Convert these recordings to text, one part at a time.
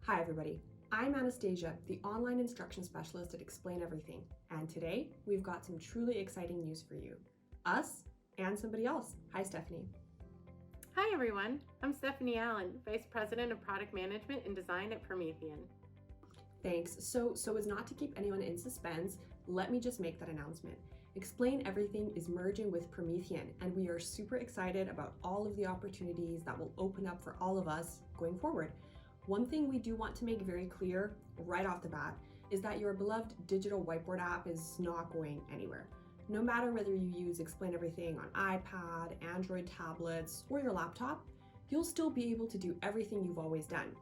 Hi everybody, I'm Anastasia, the online instruction specialist at Explain Everything, and today we've got some truly exciting news for you. Us and somebody else. Hi Stephanie. Hi everyone, I'm Stephanie Allen, Vice President of Product Management and Design at Promethean. Thanks. So as not to keep anyone in suspense, let me just make that announcement. Explain Everything is merging with Promethean, and we are super excited about all of the opportunities that will open up for all of us going forward. One thing we do want to make very clear right off the bat is that your beloved digital whiteboard app is not going anywhere. No matter whether you use Explain Everything on iPad, Android tablets, or your laptop, you'll still be able to do everything you've always done.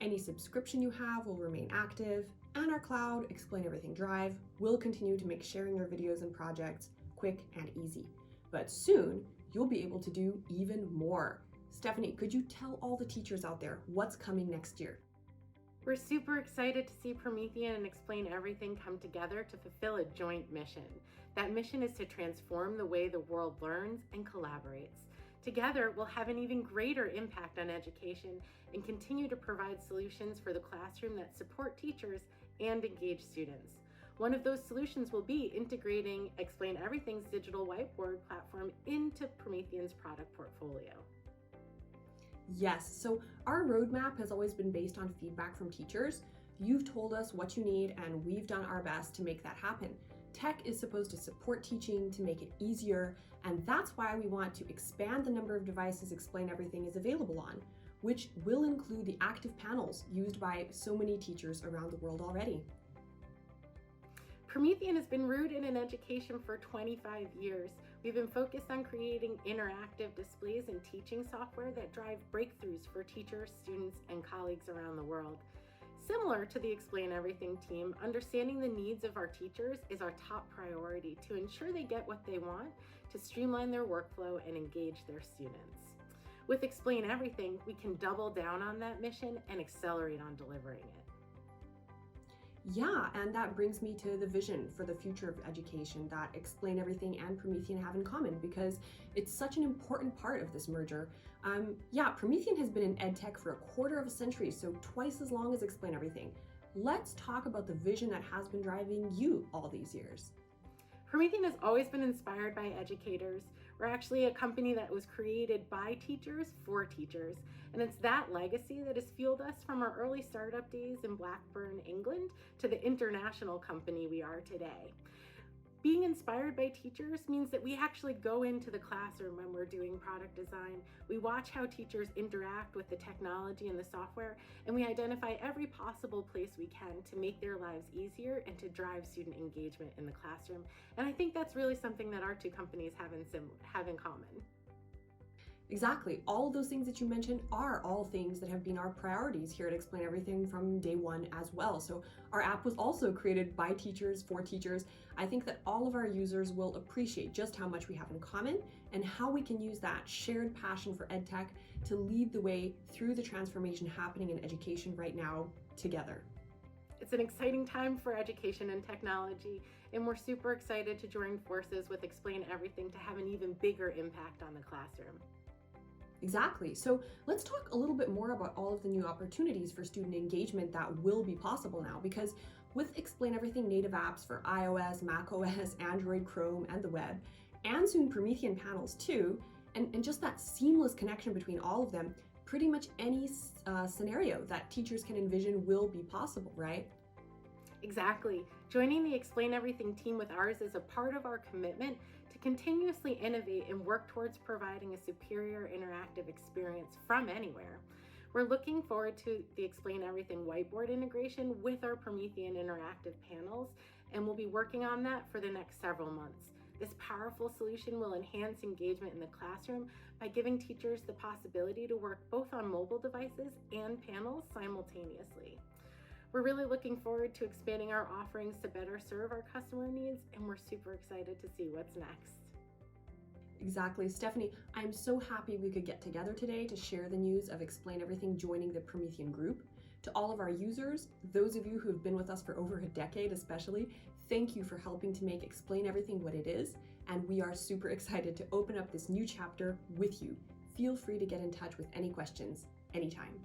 Any subscription you have will remain active, and our cloud Explain Everything Drive will continue to make sharing your videos and projects quick and easy. But soon, you'll be able to do even more. Stephanie, could you tell all the teachers out there what's coming next year? We're super excited to see Promethean and Explain Everything come together to fulfill a joint mission. That mission is to transform the way the world learns and collaborates. Together, we'll have an even greater impact on education and continue to provide solutions for the classroom that support teachers and engage students. One of those solutions will be integrating Explain Everything's digital whiteboard platform into Promethean's product portfolio. Yes, so our roadmap has always been based on feedback from teachers. You've told us what you need, and we've done our best to make that happen. Tech is supposed to support teaching, to make it easier, and that's why we want to expand the number of devices Explain Everything is available on, which will include the active panels used by so many teachers around the world already. Promethean has been rooted in education for 25 years. We've been focused on creating interactive displays and teaching software that drive breakthroughs for teachers, students, and colleagues around the world. Similar to the Explain Everything team, understanding the needs of our teachers is our top priority to ensure they get what they want, to streamline their workflow and engage their students. With Explain Everything, we can double down on that mission and accelerate on delivering it. Yeah, and that brings me to the vision for the future of education that Explain Everything and Promethean have in common, because it's such an important part of this merger. Promethean has been in EdTech for a quarter of a century, so twice as long as Explain Everything. Let's talk about the vision that has been driving you all these years. Promethean has always been inspired by educators. We're actually a company that was created by teachers for teachers, and it's that legacy that has fueled us from our early startup days in Blackburn, England, to the international company we are today. Being inspired by teachers means that we actually go into the classroom when we're doing product design. We watch how teachers interact with the technology and the software, and we identify every possible place we can to make their lives easier and to drive student engagement in the classroom. And I think that's really something that our two companies have in common. Exactly. All of those things that you mentioned are all things that have been our priorities here at Explain Everything from day one as well. So our app was also created by teachers for teachers. I think that all of our users will appreciate just how much we have in common and how we can use that shared passion for EdTech to lead the way through the transformation happening in education right now together. It's an exciting time for education and technology, and we're super excited to join forces with Explain Everything to have an even bigger impact on the classroom. Exactly. So let's talk a little bit more about all of the new opportunities for student engagement that will be possible now, because with Explain Everything native apps for iOS, macOS, Android, Chrome, and the web, and soon Promethean panels too, and just that seamless connection between all of them, pretty much any scenario that teachers can envision will be possible, right? Exactly. Joining the Explain Everything team with ours is a part of our commitment to continuously innovate and work towards providing a superior interactive experience from anywhere. We're looking forward to the Explain Everything whiteboard integration with our Promethean interactive panels, and we'll be working on that for the next several months. This powerful solution will enhance engagement in the classroom by giving teachers the possibility to work both on mobile devices and panels simultaneously. We're really looking forward to expanding our offerings to better serve our customer needs, and we're super excited to see what's next. Exactly. Stephanie, I'm so happy we could get together today to share the news of Explain Everything joining the Promethean group. To all of our users, those of you who have been with us for over a decade especially, thank you for helping to make Explain Everything what it is, and we are super excited to open up this new chapter with you. Feel free to get in touch with any questions anytime.